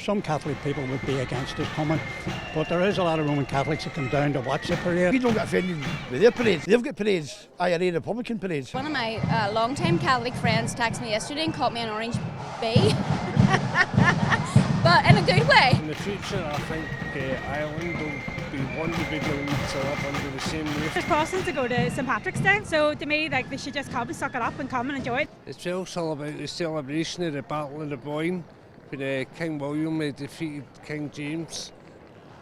Some Catholic people would be against it coming, but there is a lot of Roman Catholics that come down to watch the parade. We don't get offended with their parades. They've got parades, IRA Republican parades. One of my long-time Catholic friends texted me yesterday and called me an orange bee, but in a good way. In the future, I think Ireland will be one of the big ones to live under the same roof. There's Protestants to go to St Patrick's Day, so to me, like, they should just come and suck it up and come and enjoy it. It's also about the celebration of the Battle of the Boyne, when King William defeated King James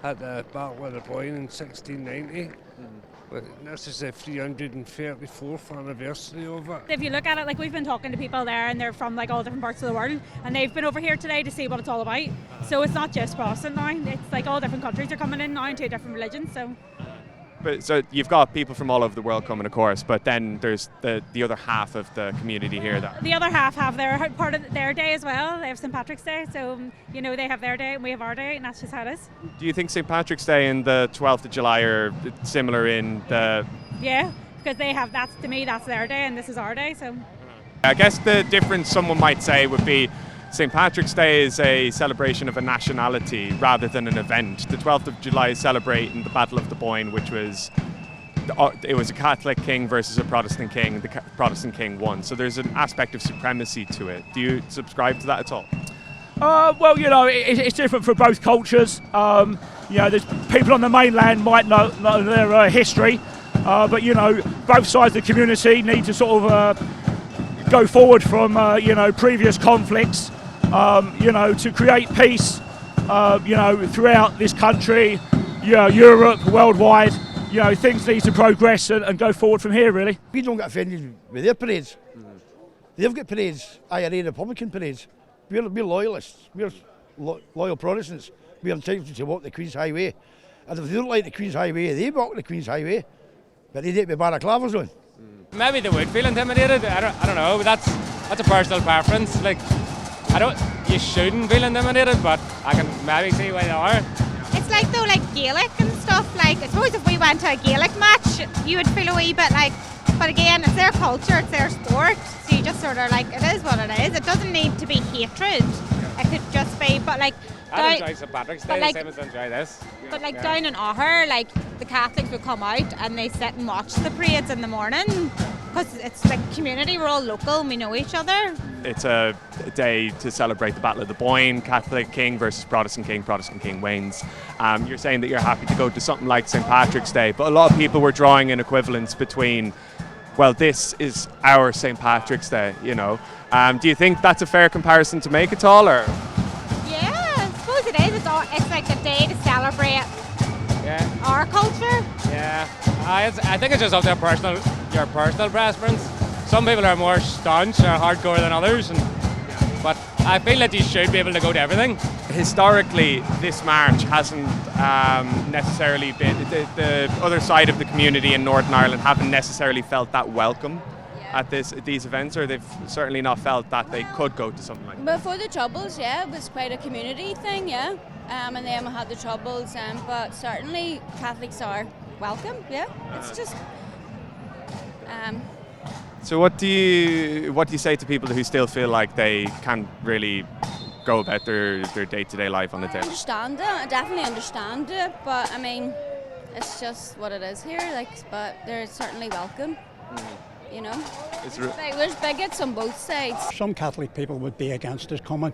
at the Battle of the Boyne in 1690. This is the 334th anniversary of it. If you look at it, like, we've been talking to people there and they're from like all different parts of the world, and they've been over here today to see what it's all about. So it's not just Protestant now, it's like all different countries are coming in now into different religions. So you've got people from all over the world coming, of course, but then there's the other half of the community here. The other half have their part of their day as well. They have St Patrick's Day, so they have their day and we have our day, and that's just how it is. Do you think St Patrick's Day and the 12th of July are similar in the... Yeah, because they have, that's, to me, that's their day and this is our day, so... I guess the difference someone might say would be St Patrick's Day is a celebration of a nationality rather than an event. The 12th of July is celebrating the Battle of the Boyne, which was a Catholic king versus a Protestant king. The Protestant king won. So there's an aspect of supremacy to it. Do you subscribe to that at all? Well, it's different for both cultures. There's people on the mainland might know their history, but both sides of the community need to sort of go forward from previous conflicts. To create peace, throughout this country, Europe, worldwide, things need to progress and go forward from here, really. We don't get offended with their parades. They've got parades, IRA Republican parades. We're loyalists, we're loyal Protestants. We're entitled to walk the Queen's Highway. And if they don't like the Queen's Highway, they walk the Queen's Highway, but they do it with balaclavas on. Maybe they would feel intimidated, I don't know, but that's a personal preference. Like, you shouldn't feel intimidated, but I can maybe see why they are. It's like though, like Gaelic and stuff, like I suppose if we went to a Gaelic match, you would feel a wee bit like, but again, it's their culture, it's their sport, so you just sort of like, it is what it is. It doesn't need to be hatred, it could just be, but like... I enjoy St Patrick's Day the same as I enjoy this. But like down in O'Hare, like the Catholics would come out and they sit and watch the parades in the morning, because it's like community, we're all local and we know each other. It's a day to celebrate the Battle of the Boyne, Catholic king versus Protestant king wins. You're saying that you're happy to go to something like St Patrick's Day, but a lot of people were drawing an equivalence between, well, this is our St Patrick's Day, Do you think that's a fair comparison to make at all, or...? Yeah, I suppose it is. It's like a day to celebrate our culture. Yeah, I think it's just up to your personal preference. Some people are more staunch or hardcore than others, but I feel that you should be able to go to everything. Historically, this march hasn't necessarily been, the other side of the community in Northern Ireland haven't necessarily felt that welcome at these events, or they've certainly not felt that they could go to something like that. Before the Troubles, it was quite a community thing, and then we had the Troubles, but certainly Catholics are welcome, it's just... So what do you say to people who still feel like they can't really go about their day-to-day life on a day? I understand it, I definitely understand it, but I mean, it's just what it is here, but they're certainly welcome. There's bigots on both sides. Some Catholic people would be against it coming,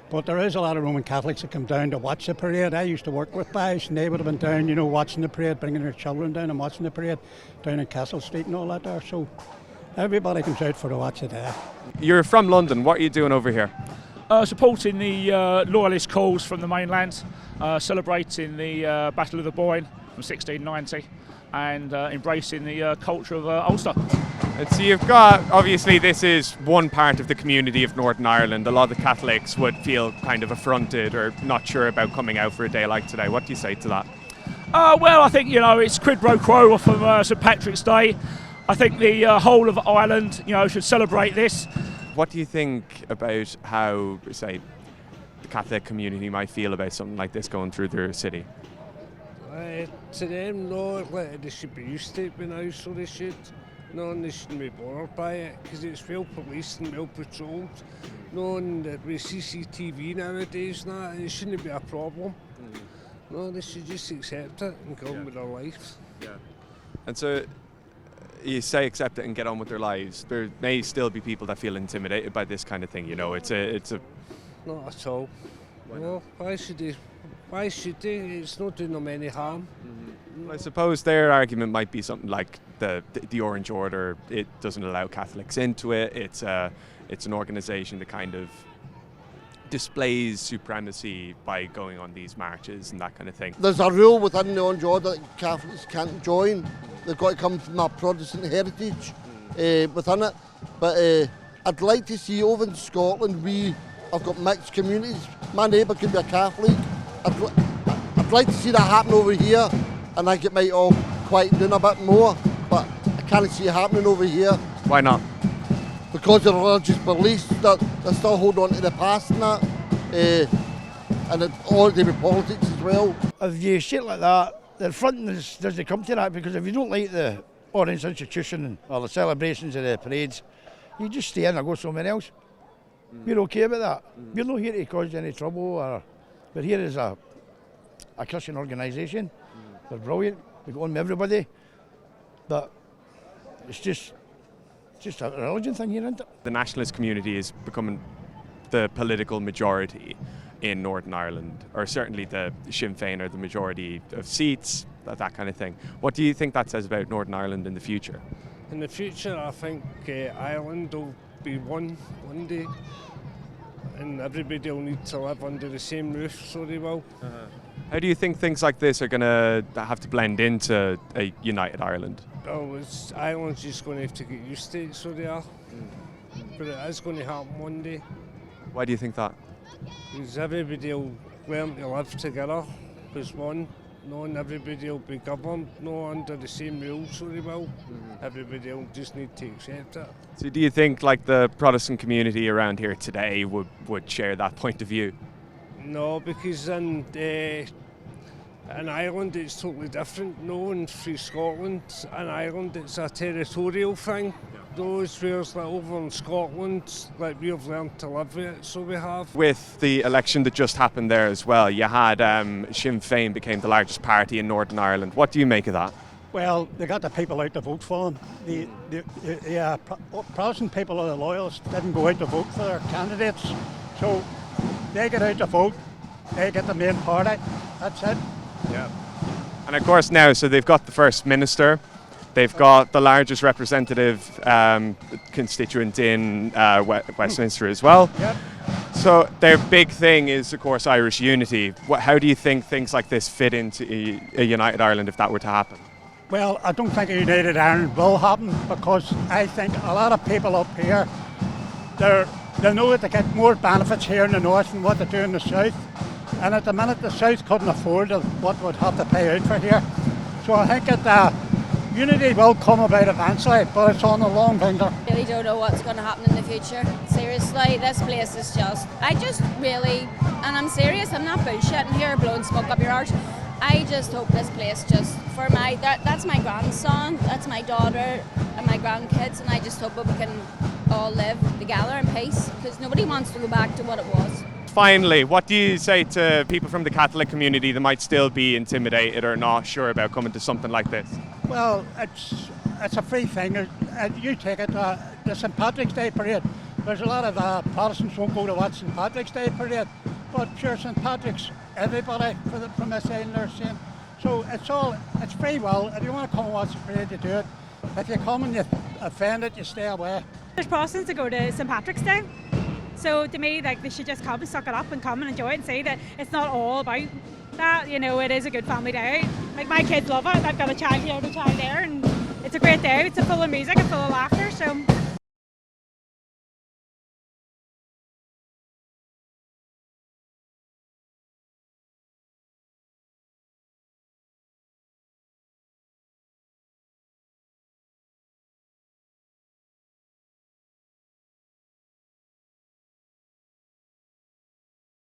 but there is a lot of Roman Catholics that come down to watch the parade. I used to work with guys and they would have been down, watching the parade, bringing their children down and watching the parade down in Castle Street and all that there. So everybody comes out for a watch it there. You're from London. What are you doing over here? Supporting the Loyalist cause from the mainland, celebrating the Battle of the Boyne from 1690 and embracing the culture of Ulster. So you've got, obviously this is one part of the community of Northern Ireland. A lot of the Catholics would feel kind of affronted or not sure about coming out for a day like today. What do you say to that? Well, I think, it's quid pro quo from St Patrick's Day. I think the whole of Ireland, should celebrate this. What do you think about how, say, the Catholic community might feel about something like this going through their city? To them, no, they should be used to it by now, so they should. No, and they shouldn't be bothered by it because it's well policed and well patrolled. No, and with CCTV nowadays, it shouldn't be a problem. No, they should just accept it and go on with their lives. Yeah. And so you say accept it and get on with their lives. There may still be people that feel intimidated by this kind of thing. You know, it's a. Not at all. No, why should they? Why should they? It's not doing them any harm. I suppose their argument might be something like the Orange Order. It doesn't allow Catholics into it. It's an organisation that kind of displays supremacy by going on these marches and that kind of thing. There's a rule within the Orange Order that Catholics can't join. They've got to come from a Protestant heritage within it. But I'd like to see over in Scotland, I've got mixed communities. My neighbour could be a Catholic. I'd like to see that happen over here, and I think it might all quieten down a bit more, but I can't see it happening over here. Why not? Because of the religious beliefs that they still hold on to the past and that, and it's all to do with politics as well. If you say it like that, the front doesn't come to that, because if you don't like the Orange institution or the celebrations of the parades, you just stay in or go somewhere else. We're okay with that. We're not here to cause any trouble. But here is a Christian organisation. They're brilliant. We go on with everybody. But it's just a religion thing here, isn't it? The nationalist community is becoming the political majority in Northern Ireland, or certainly the Sinn Féin are the majority of seats, that kind of thing. What do you think that says about Northern Ireland in the future? In the future, I think Ireland will be one day, and everybody will need to live under the same roof, so they will. How do you think things like this are going to have to blend into a united Ireland? Well, Ireland's just going to have to get used to it, so they are. But it is going to happen one day. Why do you think that? Because everybody will learn to live together as one. And everybody will be governed, under the same rules, so they will. Everybody will just need to accept it. So do you think like the Protestant community around here today would share that point of view? No, because in Ireland it's totally different. And through Scotland, in Ireland it's a territorial thing. Those whereas like over in Scotland, like we've learned to live with it, so we have. With the election that just happened there as well, you had Sinn Féin became the largest party in Northern Ireland. What do you make of that? Well, they got the people out to vote for them. The Protestant people or the Loyalists didn't go out to vote for their candidates, so they get out to vote, they get the main party, that's it. Yeah. And of course now, so they've got the First Minister, they've got the largest representative constituent in Westminster as well. Yep. So their big thing is, of course, Irish unity. How do you think things like this fit into a united Ireland if that were to happen? Well, I don't think a united Ireland will happen, because I think a lot of people up here, they know that they get more benefits here in the north than what they do in the south. And at the minute, the south couldn't afford what would have to pay out for here. So I think that unity will come about eventually, but it's on a long finger. I really don't know what's going to happen in the future. Seriously, this place is and I'm serious, I'm not bullshitting here, blowing smoke up your arse. I just hope this place that's my grandson, that's my daughter and my grandkids, and I just hope that we can all live together in peace, because nobody wants to go back to what it was. Finally, what do you say to people from the Catholic community that might still be intimidated or not sure about coming to something like this? Well, it's a free thing. You take it, the St Patrick's Day parade. There's a lot of Protestants won't go to watch St Patrick's Day parade, but sure, St Patrick's, everybody from this side and they're saying. So it's free will. If you want to come and watch the parade, you do it. If you come and you offend it, you stay away. There's Protestants that go to St Patrick's Day. So to me, they should just come and suck it up and come and enjoy it and say that it's not all about that. It is a good family day. Like, my kids love it. I've got a child here and a child there, and it's a great day. It's full of music and full of laughter. So